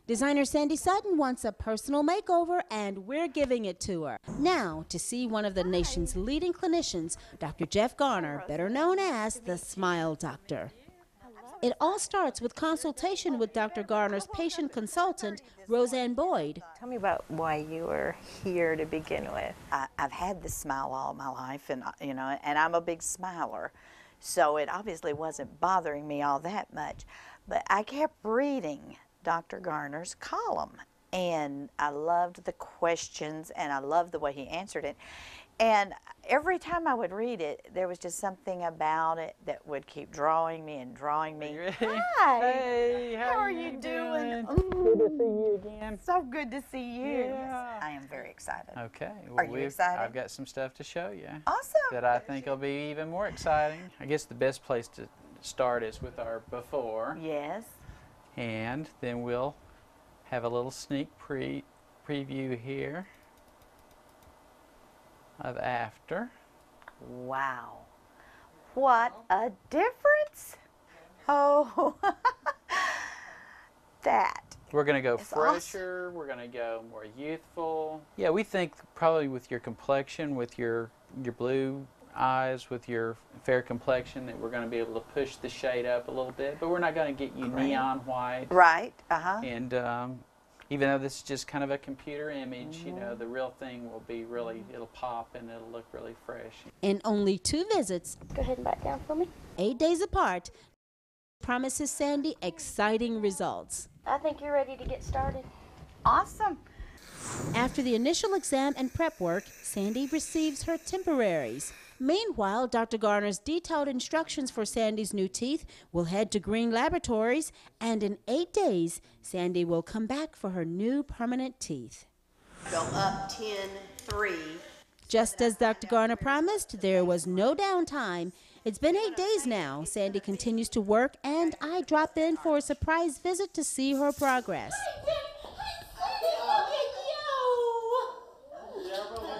Designer Sandy Sutton wants a personal makeover, and we're giving it to her. Now, to see one of the nation's leading clinicians, Dr. Jeff Garner, better known as the Smile Doctor. It all starts with consultation with Dr. Garner's patient consultant, Roseanne Boyd. Tell me about why you were here to begin with. I've had this smile all my life, and and I'm a big smiler, so it obviously wasn't bothering me all that much. But I kept reading Dr. Garner's column, and I loved the questions, and I loved the way he answered it. And every time I would read it, there was just something about it that would keep drawing me and drawing me. Hi. Hey, how are you doing? Good to see you again. So good to see you. Yeah. I am very excited. Okay. Well, are you excited? I've got some stuff to show you. Awesome. That I think will be even more exciting. I guess the best place to start is with our before. Yes. And then we'll have a little sneak preview here of after. Wow. What a difference. Oh, that. We're going to go fresher, awesome. We're going to go more youthful. Yeah, we think probably with your complexion, with your blue eyes, with your fair complexion, that we're going to be able to push the shade up a little bit, but we're not going to get you neon white. Right, uh-huh. And even though this is just kind of a computer image, you know, the real thing will be really, it'll pop and it'll look really fresh. In only 2 visits, Go ahead and back down for me. 8 days apart, promises Sandy exciting results. I think you're ready to get started. Awesome. After the initial exam and prep work, Sandy receives her temporaries. Meanwhile, Dr. Garner's detailed instructions for Sandy's new teeth will head to Green Laboratories, and in 8 days, Sandy will come back for her new permanent teeth. Go up 10, 3. Just as Dr. Garner promised, there was no downtime. It's been 8 days now. Sandy continues to work, and I drop in for a surprise visit to see her progress.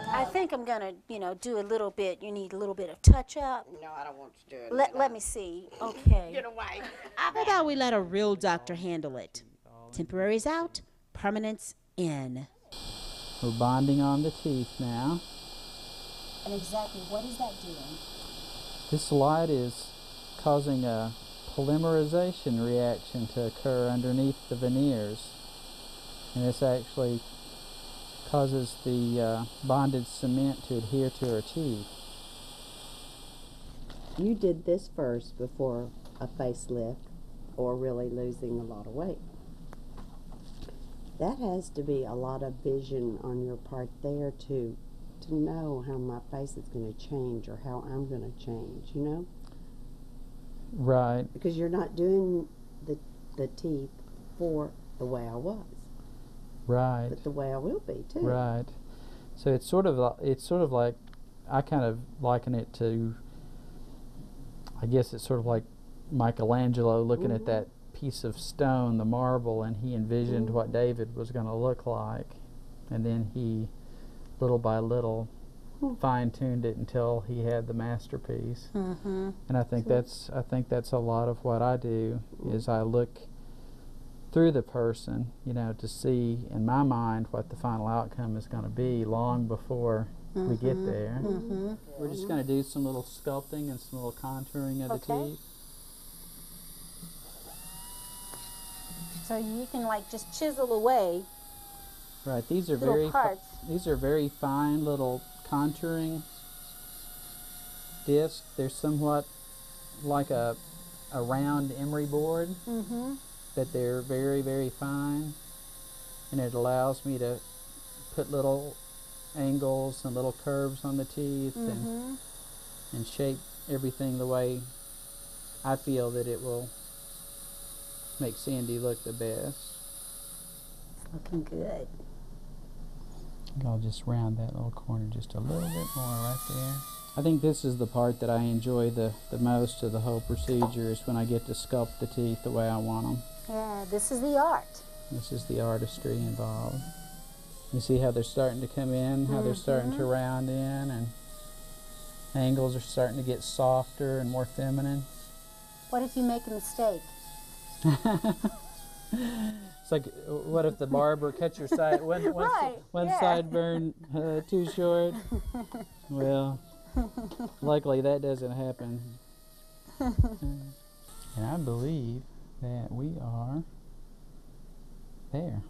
I think I'm gonna, do a little bit. You need a little bit of touch up. No, I don't want to do it. Let me see. Okay. Get away. How about we let a real doctor handle it? Temporaries out, permanents in. We're bonding on the teeth now. And exactly what is that doing? This light is causing a polymerization reaction to occur underneath the veneers. And this actually causes the bonded cement to adhere to her teeth. You did this first before a facelift or really losing a lot of weight. That has to be a lot of vision on your part there to know how my face is going to change or how I'm going to change, Right. Because you're not doing the teeth for the way I was. Right. But the way I will be too. Right. So it's sort of like, I kind of liken it to, I guess it's sort of like Michelangelo looking at that piece of stone, the marble, and he envisioned what David was going to look like, and then he, little by little, fine-tuned it until he had the masterpiece. And I think that's a lot of what I do. Is I look through the person, to see in my mind what the final outcome is going to be long before we get there. We're just going to do some little sculpting and some little contouring of the teeth. So you can just chisel away. Right. These are Little very fine little contouring discs. They're somewhat like a round emery board. But they're very, very fine, and it allows me to put little angles and little curves on the teeth and shape everything the way I feel that it will make Sandy look the best. It's looking good. I'll just round that little corner just a little bit more right there. I think this is the part that I enjoy the most of the whole procedure, is when I get to sculpt the teeth the way I want them. Yeah, this is the art. This is the artistry involved. You see how they're starting to come in, how they're starting to round in, and angles are starting to get softer and more feminine. What if you make a mistake? It's like, what if the barber cut your side, one yeah. sideburn too short? Well, luckily that doesn't happen. And I believe that we are there.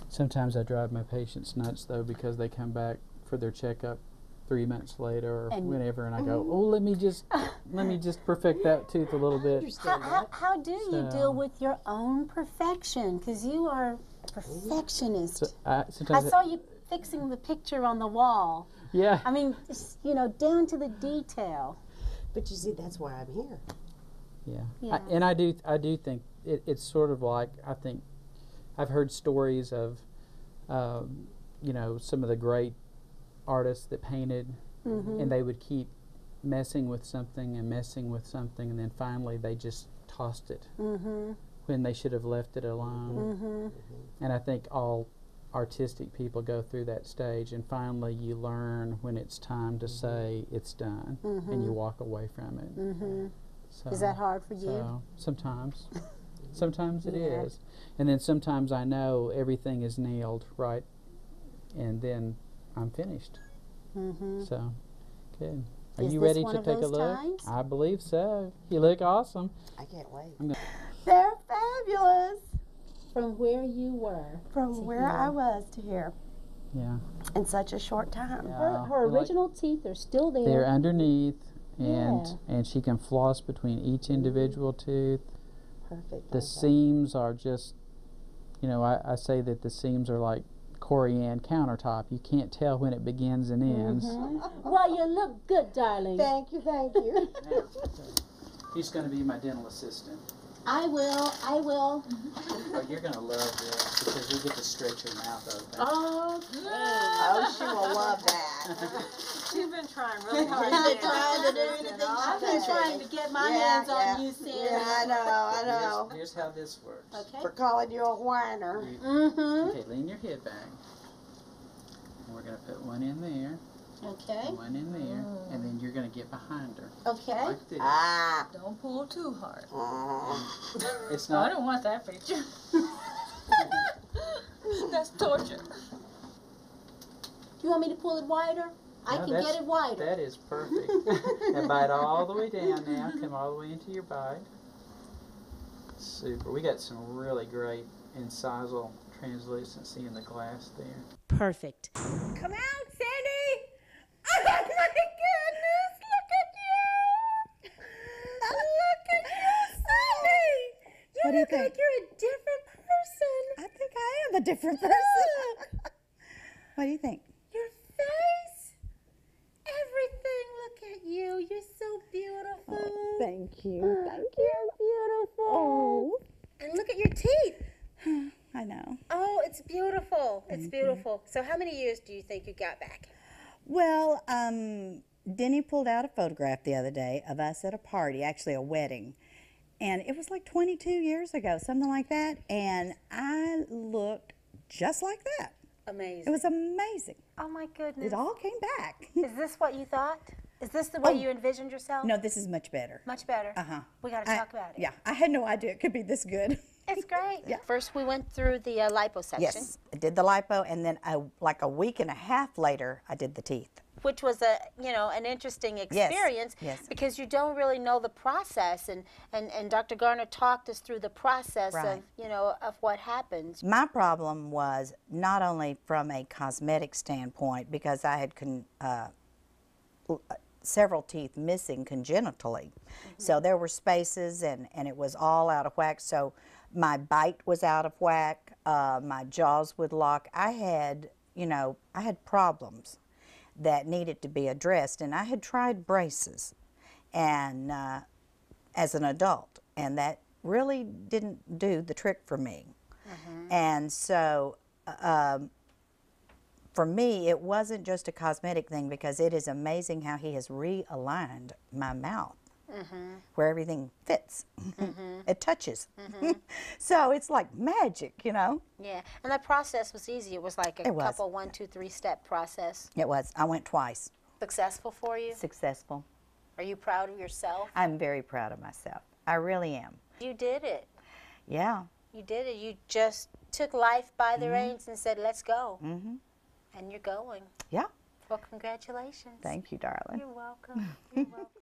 Sometimes I drive my patients nuts though, because they come back for their checkup 3 months later or whenever, and I go, oh, let me just perfect that tooth a little bit. How do you deal with your own perfection? Because you are a perfectionist. So I saw you fixing the picture on the wall. Yeah. I mean, just, you know, down to the detail. But you see, that's why I'm here. Yeah. And I do think it's sort of like, I think I've heard stories of, you know, some of the great artists that painted, and they would keep messing with something and messing with something, and then finally they just tossed it when they should have left it alone. And I think all artistic people go through that stage, and finally you learn when it's time to say it's done, and you walk away from it. So, is that hard for you? So, sometimes. Sometimes it is. And then sometimes I know everything is nailed right, and then I'm finished. So, good. Are you ready to take a look? Times? I believe so. You look awesome. I can't wait. They're fabulous. From where you were. From where I was to here. Yeah. In such a short time. Her original teeth are still there. They're underneath, and she can floss between each individual tooth. Perfect. The seams are just, you know, I say that the seams are like Corian countertop. You can't tell when it begins and ends. Well, you look good, darling. Thank you, thank you. He's going to be my dental assistant. I will. Oh, you're going to love this because we get to stretch your mouth open. Oh, good. Oh, she will love that. She's been trying really hard. She's been trying to do anything I've been trying to get my hands on you, Sandy. Yeah, I know. Here's how this works. Okay. For calling you a whiner. Okay, lean your head back. And we're going to put one in there. Okay. One in there, and then you're going to get behind her. Okay. Like this. Ah. Don't pull too hard. It's No, I not. don't want that picture. That's torture. You want me to pull it wider? I can get it wider. That is perfect. And bite all the way down now. Come all the way into your bite. Super. We got some really great incisal translucency in the glass there. Perfect. Come out, Sandy! Oh my goodness! Look at you! Look at you, Sandy! You look like you're a different person. I think I am a different person. What do you think? Your face, everything. Look at you. You're so beautiful. Oh, thank you. Thank you. You're beautiful. Oh, And look at your teeth. I know. Oh, it's beautiful. It's beautiful. So how many years do you think you got back? Well, Denny pulled out a photograph the other day of us at a party, actually a wedding. And it was like 22 years ago, something like that. And I looked just like that. Amazing. It was amazing. Oh my goodness. It all came back. Is this what you thought? Is this the way you envisioned yourself? No, this is much better. Much better. We got to talk about it. Yeah, I had no idea it could be this good. It's great. Yeah. First, we went through the liposuction. Yes, I did the lipo, and then like a week and a half later, I did the teeth. Which was an interesting experience yes. because you don't really know the process, and Dr. Garner talked us through the process Right. of what happens. My problem was not only from a cosmetic standpoint, because I had several teeth missing congenitally. So there were spaces, and it was all out of whack. So my bite was out of whack. My jaws would lock. I had problems that needed to be addressed, and I had tried braces and as an adult, and that really didn't do the trick for me. And so for me, it wasn't just a cosmetic thing, because it is amazing how he has realigned my mouth where everything fits. It touches. So it's like magic, you know. Yeah, and that process was easy. It was like a couple 1, 2, 3 step process. It was. I went twice. Successful for you? Successful. Are you proud of yourself? I'm very proud of myself. I really am. You did it. Yeah. You did it. You just took life by the reins and said, let's go. And you're going. Yeah. Well, congratulations. Thank you, darling. You're welcome. You're welcome.